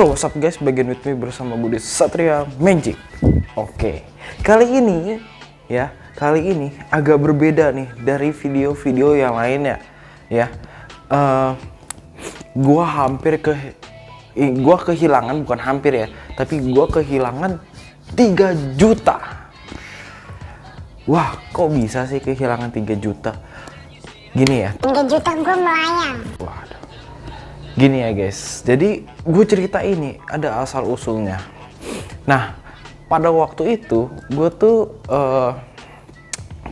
Halo, what's up guys, bagian with me bersama Budi Satria Magic. Oke, kali ini agak berbeda nih dari video-video yang lainnya ya. Gua kehilangan, bukan hampir ya, tapi gua kehilangan 3 juta. Wah, kok bisa sih kehilangan 3 juta? Gini ya, 3 juta gue melayang. waduh. Gini ya guys, jadi gue cerita ini ada asal usulnya. Nah, pada waktu itu gue tuh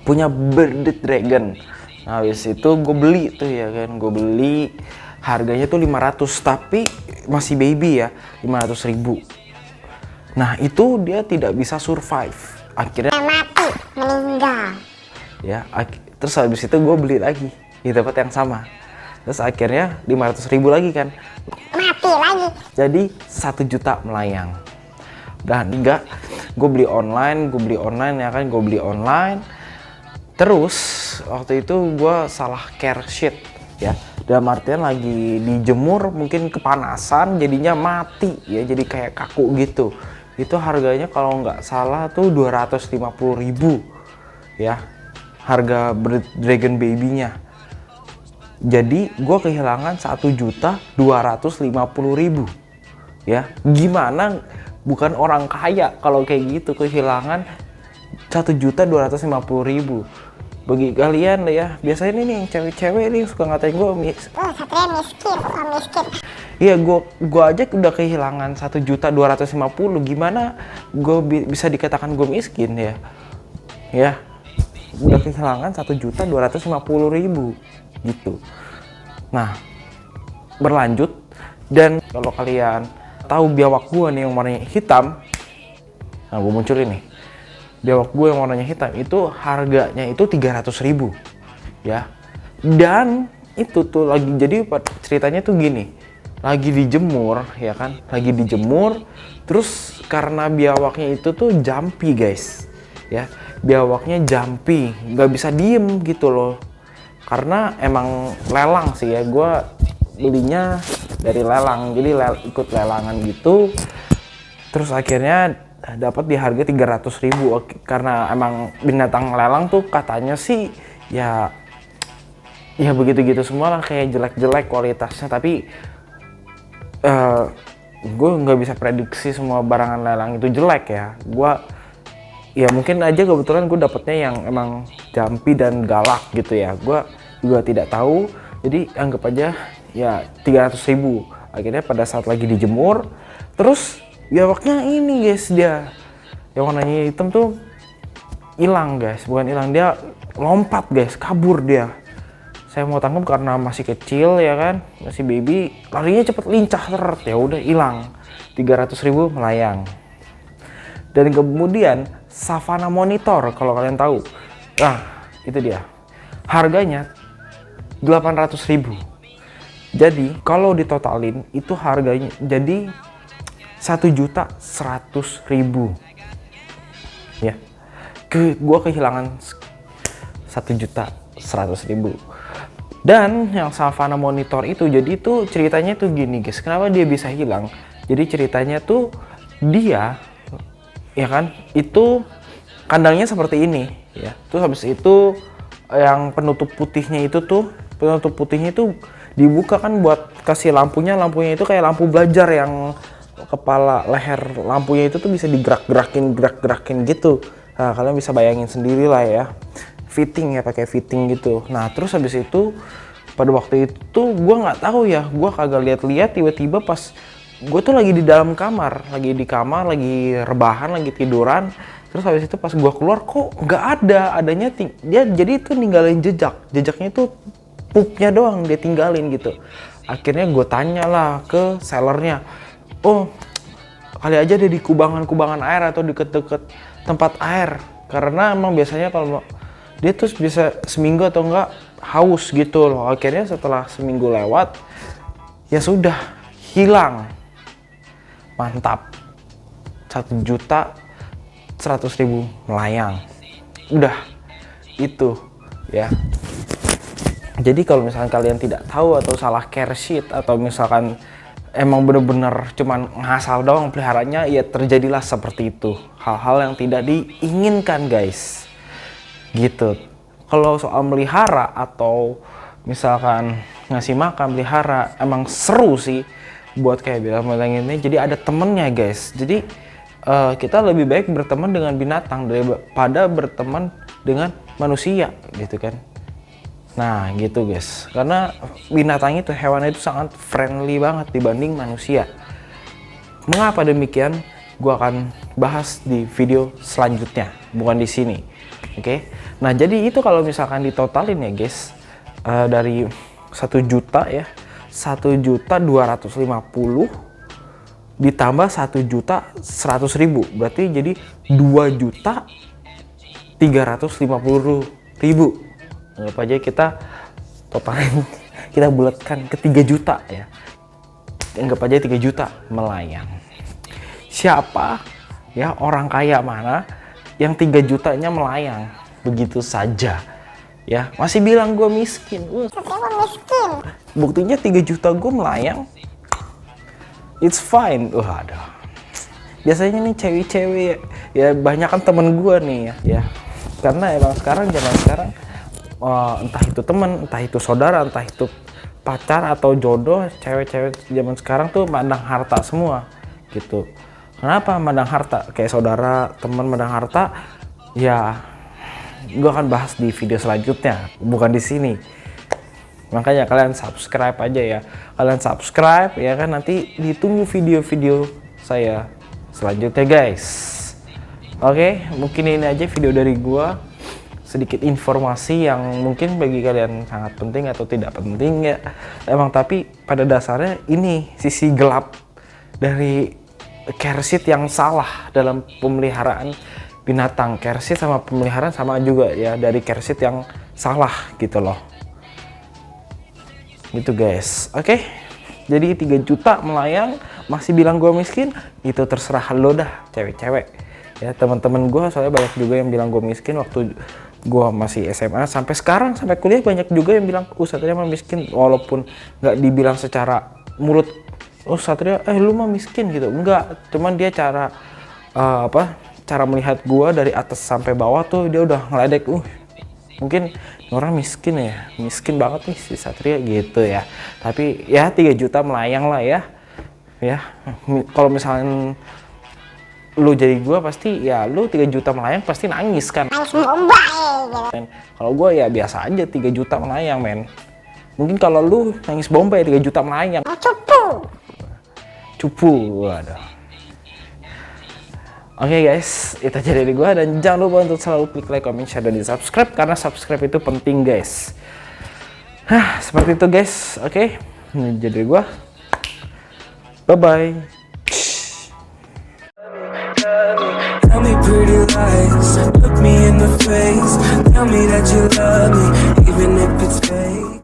punya Bearded Dragon. Nah, habis itu gue beli tuh ya kan, gue beli harganya tuh 500, tapi masih baby ya, 500.000. Nah, itu dia tidak bisa survive. Akhirnya Mati, meninggal. ya, terus habis itu gue beli lagi di tempat yang sama. Terus akhirnya 500.000 lagi kan, Mati lagi. jadi 1 juta melayang. Dan enggak, gue beli online ya kan, gue beli online. Terus waktu itu gue salah care sheet ya, dalam artian lagi dijemur mungkin kepanasan jadinya mati ya, jadi kayak kaku gitu. Itu harganya kalau nggak salah tuh 250.000 ya, harga Dragon baby-nya. Jadi gue kehilangan 1.250.000 ya. Gimana bukan orang kaya kalau kayak gitu kehilangan 1.250.000. Bagi kalian ya, biasanya ini yang cewek-cewek nih suka ngatain gue Satria miskin, miskin. iya, gue aja udah kehilangan 1.250.000. Gimana gue bisa dikatakan gue miskin ya? Ya, udah kehilangan 1.250.000 gitu. Nah, berlanjut, dan kalau kalian tahu biawak gue nih yang warnanya hitam, nah gue munculin nih, biawak gue yang warnanya hitam itu harganya itu 300.000 ya. Dan itu tuh lagi, jadi ceritanya tuh gini, lagi dijemur ya kan, lagi dijemur, terus karena biawaknya itu tuh jumpy guys ya, biawaknya jumpy, nggak bisa diem gitu loh, karena emang lelang sih ya, gue belinya dari lelang, jadi ikut lelangan gitu. Terus akhirnya dapat di harga 300.000 karena emang binatang lelang tuh katanya sih ya begitu-gitu semua lah, kayak jelek-jelek kualitasnya. Tapi gue nggak bisa prediksi semua barangan lelang itu jelek ya. Ya mungkin aja kebetulan gue dapetnya yang emang jumpy dan galak gitu ya, gue juga tidak tahu. Jadi anggap aja ya 300.000. Akhirnya pada saat lagi dijemur, terus biawaknya ini guys, dia yang warnanya hitam tuh hilang guys, bukan hilang, dia lompat guys, kabur dia. Saya mau tangkap karena masih kecil ya kan, masih baby, larinya cepet, lincah, teret, ya udah hilang. 300.000 melayang. Dan kemudian Savannah Monitor, kalau kalian tahu, nah itu dia, harganya 800.000. Jadi kalau ditotalin itu harganya jadi 1.100.000 ya. Gua kehilangan 1.100.000. Dan yang Savannah Monitor itu, jadi itu ceritanya tuh gini guys, kenapa dia bisa hilang. Jadi ceritanya tuh dia ya kan, itu kandangnya seperti ini ya. Terus habis itu yang penutup putihnya itu dibuka kan buat kasih lampunya itu kayak lampu belajar yang kepala leher lampunya itu tuh bisa digerak-gerakin gitu. Nah, kalian bisa bayangin sendiri lah ya. Fitting ya, pakai fitting gitu. Nah, terus habis itu pada waktu itu gue nggak tahu ya, gue kagak lihat-lihat, tiba-tiba pas gue tuh lagi di dalam kamar, lagi rebahan, lagi tiduran. Terus habis itu pas gue keluar kok nggak adanya dia, jadi itu ninggalin jejaknya itu pupnya doang dia tinggalin gitu. Akhirnya gue tanya lah ke sellernya, oh kali aja dia di kubangan air atau deket-deket tempat air, karena emang biasanya kalau dia tuh bisa seminggu atau enggak haus gitu loh. Akhirnya setelah seminggu lewat, ya sudah hilang. Mantap, 1.100.000 melayang. Udah itu ya. Jadi kalau misalkan kalian tidak tahu atau salah care sheet, atau misalkan emang bener-bener cuman ngasal doang peliharanya, ya terjadilah seperti itu. Hal-hal yang tidak diinginkan guys. Gitu. Kalau soal melihara atau misalkan ngasih makan pelihara, emang seru sih buat kayak bilang ini. Jadi ada temennya guys. Jadi kita lebih baik berteman dengan binatang daripada berteman dengan manusia gitu kan. Nah gitu guys, karena binatang itu, hewan itu sangat friendly banget dibanding manusia. Mengapa demikian? Gua akan bahas di video selanjutnya, bukan di sini. Oke. Nah jadi itu kalau misalkan ditotalin ya guys, dari 1 juta ya, 1.250.000 ditambah 1.100.000, berarti jadi 2.350.000. Anggap aja kita totalin, kita bulatkan ke 3 juta ya. Anggap aja 3 juta melayang. Siapa ya orang kaya mana yang 3 jutanya melayang begitu saja ya, masih bilang gue miskin. Satria gue miskin. Buktinya 3 juta gue melayang, it's fine. Ada biasanya nih cewek-cewek ya, banyak kan temen gue nih ya, karena emang sekarang zaman sekarang entah itu teman, entah itu saudara, entah itu pacar atau jodoh, cewek-cewek zaman sekarang tuh mandang harta semua gitu. Kenapa mandang harta? Kayak saudara, teman mandang harta ya, gue akan bahas di video selanjutnya, bukan di sini. Makanya kalian subscribe aja ya, kalian subscribe ya kan, nanti ditunggu video-video saya selanjutnya guys. Oke, mungkin ini aja video dari gua, sedikit informasi yang mungkin bagi kalian sangat penting atau tidak penting ya emang, tapi pada dasarnya ini sisi gelap dari care seat yang salah dalam pemeliharaan binatang. Care seat sama pemeliharaan sama juga ya, dari care seat yang salah gitu loh. Gitu guys. Oke. Jadi 3 juta melayang masih bilang gue miskin, itu terserah lo dah cewek-cewek. Ya teman-teman gue soalnya banyak juga yang bilang gue miskin waktu gue masih SMA, sampai sekarang sampai kuliah banyak juga yang bilang Satria mah miskin, walaupun nggak dibilang secara mulut Satria lu mah miskin gitu, enggak, cuman dia cara cara melihat gue dari atas sampai bawah tuh dia udah ngeledek, mungkin orang miskin ya, miskin banget nih si Satria gitu ya. Tapi ya 3 juta melayang lah ya. Kalau misalnya lu jadi gue pasti ya, lu 3 juta melayang pasti nangis kan. Nangis bombay gitu. Kalau gue ya biasa aja 3 juta melayang men. Mungkin kalau lu nangis bombay 3 juta melayang. Cupu. Waduh. Oke guys, itu aja dari gue, dan jangan lupa untuk selalu klik like, comment, share, dan di subscribe, karena subscribe itu penting guys. Seperti itu guys. Oke, ini jadi gue. Bye bye. Tell me pretty lies, look me in the face. Tell me that you love me, even if it's fake.